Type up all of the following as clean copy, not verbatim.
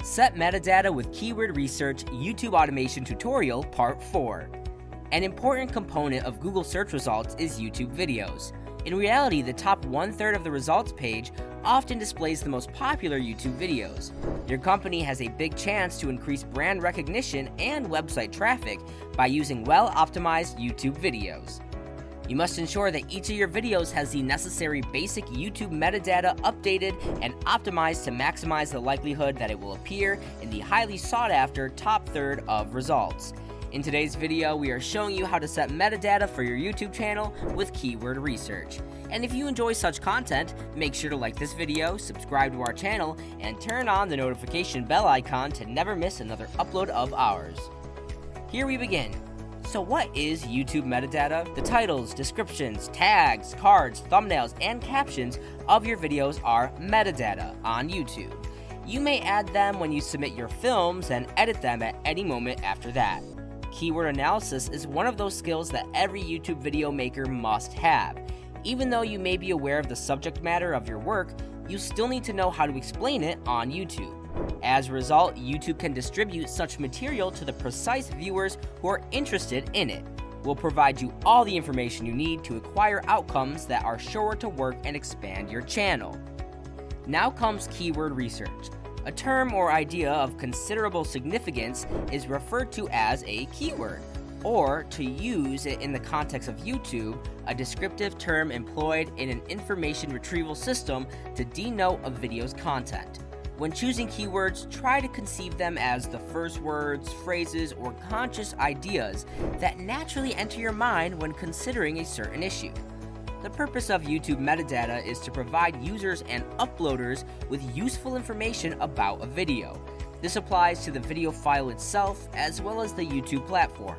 Set Metadata with Keyword Research YouTube Automation Tutorial Part 4. An important component of Google search results is YouTube videos. In reality, the top 1/3 of the results page often displays the most popular YouTube videos. Your company has a big chance to increase brand recognition and website traffic by using well-optimized YouTube videos. You must ensure that each of your videos has the necessary basic YouTube metadata updated and optimized to maximize the likelihood that it will appear in the highly sought-after top third of results. In today's video, we are showing you how to set metadata for your YouTube channel with keyword research. And if you enjoy such content, make sure to like this video, subscribe to our channel, and turn on the notification bell icon to never miss another upload of ours. Here we begin. So what is YouTube metadata? The titles, descriptions, tags, cards, thumbnails, and captions of your videos are metadata on YouTube. You may add them when you submit your films and edit them at any moment after that. Keyword analysis is one of those skills that every YouTube video maker must have. Even though you may be aware of the subject matter of your work, you still need to know how to explain it on YouTube. As a result, YouTube can distribute such material to the precise viewers who are interested in it. We'll provide you all the information you need to acquire outcomes that are sure to work and expand your channel. Now comes keyword research. A term or idea of considerable significance is referred to as a keyword, or to use it in the context of YouTube, a descriptive term employed in an information retrieval system to denote a video's content. When choosing keywords, try to conceive them as the first words, phrases, or conscious ideas that naturally enter your mind when considering a certain issue. The purpose of YouTube metadata is to provide users and uploaders with useful information about a video. This applies to the video file itself as well as the YouTube platform.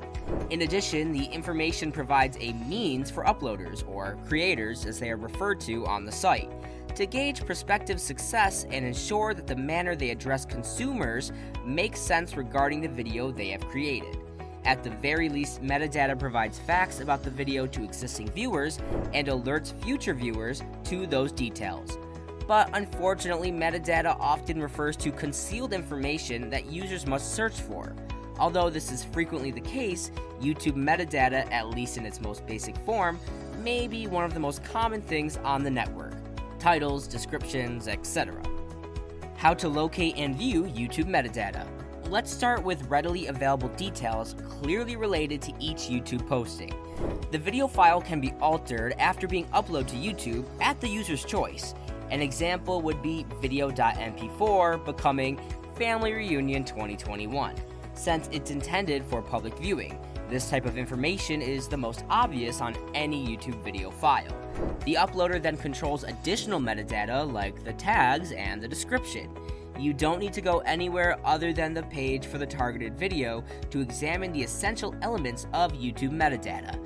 In addition, the information provides a means for uploaders, or creators as they are referred to on the site, to gauge prospective success and ensure that the manner they address consumers makes sense regarding the video they have created. At the very least, metadata provides facts about the video to existing viewers and alerts future viewers to those details. But unfortunately, metadata often refers to concealed information that users must search for. Although this is frequently the case, YouTube metadata, at least in its most basic form, may be one of the most common things on the network. Titles, descriptions, etc. How to locate and view YouTube metadata. Let's start with readily available details clearly related to each YouTube posting. The video file can be altered after being uploaded to YouTube at the user's choice. An example would be video.mp4 becoming Family Reunion 2021, since it's intended for public viewing. This type of information is the most obvious on any YouTube video file. The uploader then controls additional metadata like the tags and the description. You don't need to go anywhere other than the page for the targeted video to examine the essential elements of YouTube metadata.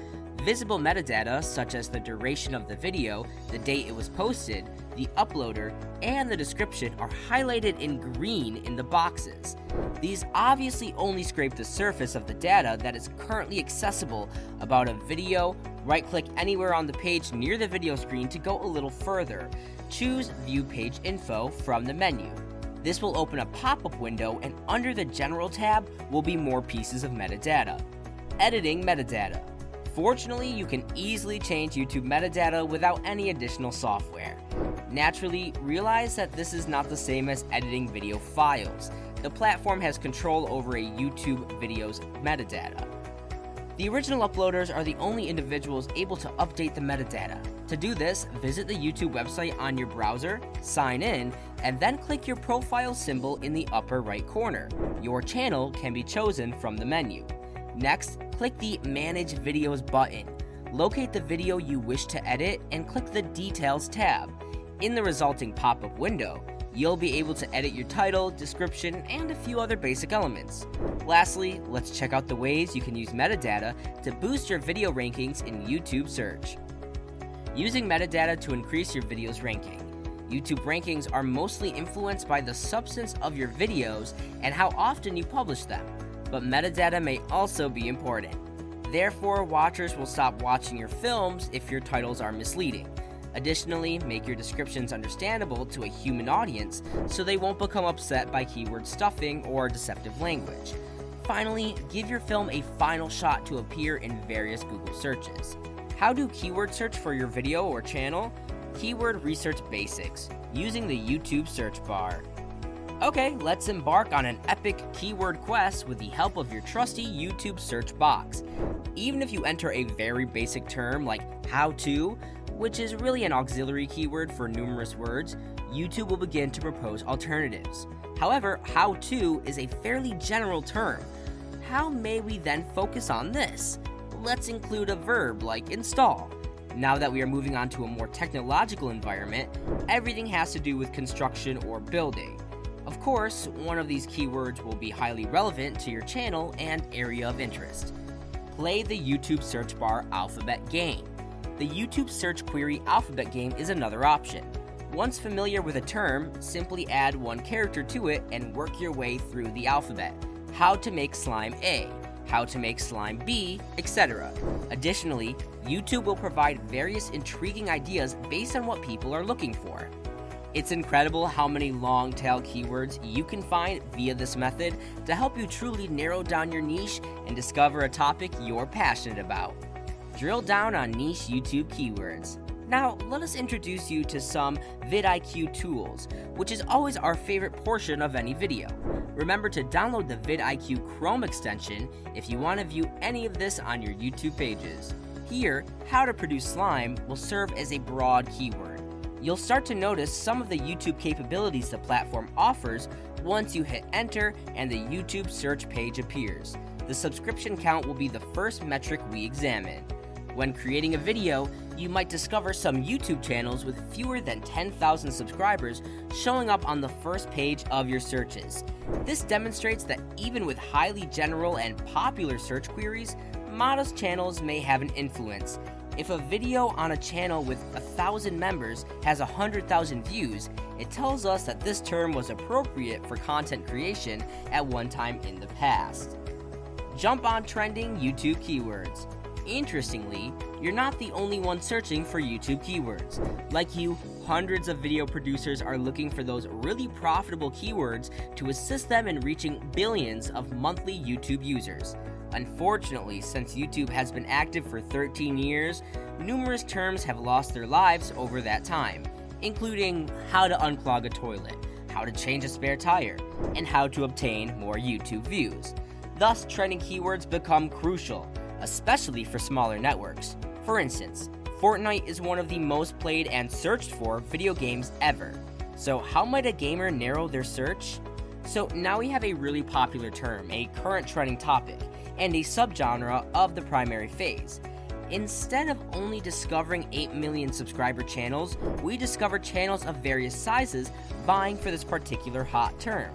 Visible metadata, such as the duration of the video, the date it was posted, the uploader, and the description are highlighted in green in the boxes. These obviously only scrape the surface of the data that is currently accessible about a video. Right-click anywhere on the page near the video screen to go a little further. Choose View Page Info from the menu. This will open a pop-up window, and under the General tab will be more pieces of metadata. Editing metadata. Fortunately, you can easily change YouTube metadata without any additional software. Naturally, realize that this is not the same as editing video files. The platform has control over a YouTube video's metadata. The original uploaders are the only individuals able to update the metadata. To do this, visit the YouTube website on your browser, sign in, and then click your profile symbol in the upper right corner. Your channel can be chosen from the menu. Next, click the Manage Videos button. Locate the video you wish to edit and click the Details tab. In the resulting pop-up window, you'll be able to edit your title, description, and a few other basic elements. Lastly, let's check out the ways you can use metadata to boost your video rankings in YouTube search. Using metadata to increase your video's ranking. YouTube rankings are mostly influenced by the substance of your videos and how often you publish them, but metadata may also be important. Therefore, watchers will stop watching your films if your titles are misleading. Additionally, make your descriptions understandable to a human audience so they won't become upset by keyword stuffing or deceptive language. Finally, give your film a final shot to appear in various Google searches. How to keyword search for your video or channel? Keyword research basics, using the YouTube search bar. Okay, let's embark on an epic keyword quest with the help of your trusty YouTube search box. Even if you enter a very basic term like how to, which is really an auxiliary keyword for numerous words, YouTube will begin to propose alternatives. However, how to is a fairly general term. How may we then focus on this? Let's include a verb like install. Now that we are moving on to a more technological environment, everything has to do with construction or building. Of course, one of these keywords will be highly relevant to your channel and area of interest. Play the YouTube search bar alphabet game. The YouTube search query alphabet game is another option. Once familiar with a term, simply add one character to it and work your way through the alphabet. How to make slime A, how to make slime B, etc. Additionally, YouTube will provide various intriguing ideas based on what people are looking for. It's incredible how many long-tail keywords you can find via this method to help you truly narrow down your niche and discover a topic you're passionate about. Drill down on niche YouTube keywords. Now, let us introduce you to some Vid Iq Tools, which is always our favorite portion of any video. Remember to download the Vid Iq Chrome extension if you want to view any of this on your YouTube pages. Here, how to produce slime will serve as a broad keyword. You'll start to notice some of the YouTube capabilities the platform offers once you hit enter and the YouTube search page appears. The subscription count will be the first metric we examine. When creating a video, you might discover some YouTube channels with fewer than 10,000 subscribers showing up on the first page of your searches. This demonstrates that even with highly general and popular search queries, modest channels may have an influence. If a video on a channel with 1,000 members has 100,000 views, it tells us that this term was appropriate for content creation at one time in the past. Jump on trending YouTube keywords. Interestingly, you're not the only one searching for YouTube keywords. Like you, hundreds of video producers are looking for those really profitable keywords to assist them in reaching billions of monthly YouTube users. Unfortunately, since YouTube has been active for 13 years, numerous terms have lost their lives over that time, including how to unclog a toilet, how to change a spare tire, and how to obtain more YouTube views. Thus, trending keywords become crucial, especially for smaller networks. For instance, Fortnite is one of the most played and searched for video games ever. So how might a gamer narrow their search? So now we have a really popular term, a current trending topic, and a subgenre of the primary phase. Instead of only discovering 8 million subscriber channels, we discover channels of various sizes vying for this particular hot term.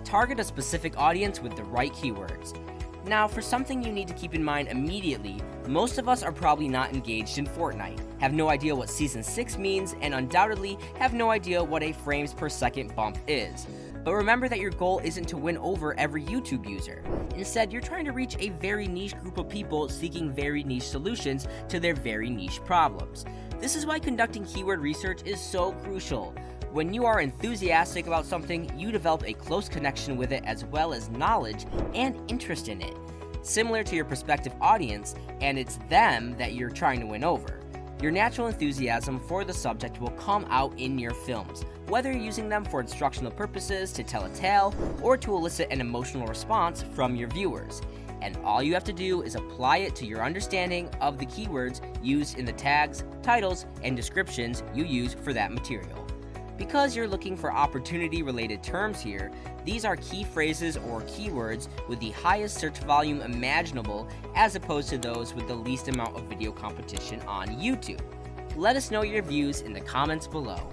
Target a specific audience with the right keywords. Now, for something you need to keep in mind immediately, most of us are probably not engaged in Fortnite, have no idea what Season 6 means, and undoubtedly have no idea what a frames per second bump is. But remember that your goal isn't to win over every YouTube user. Instead, you're trying to reach a very niche group of people seeking very niche solutions to their very niche problems. This is why conducting keyword research is so crucial. When you are enthusiastic about something, you develop a close connection with it as well as knowledge and interest in it. Similar to your prospective audience, and it's them that you're trying to win over. Your natural enthusiasm for the subject will come out in your films, whether you're using them for instructional purposes, to tell a tale, or to elicit an emotional response from your viewers. And all you have to do is apply it to your understanding of the keywords used in the tags, titles, and descriptions you use for that material. Because you're looking for opportunity-related terms here, these are key phrases or keywords with the highest search volume imaginable as opposed to those with the least amount of video competition on YouTube. Let us know your views in the comments below.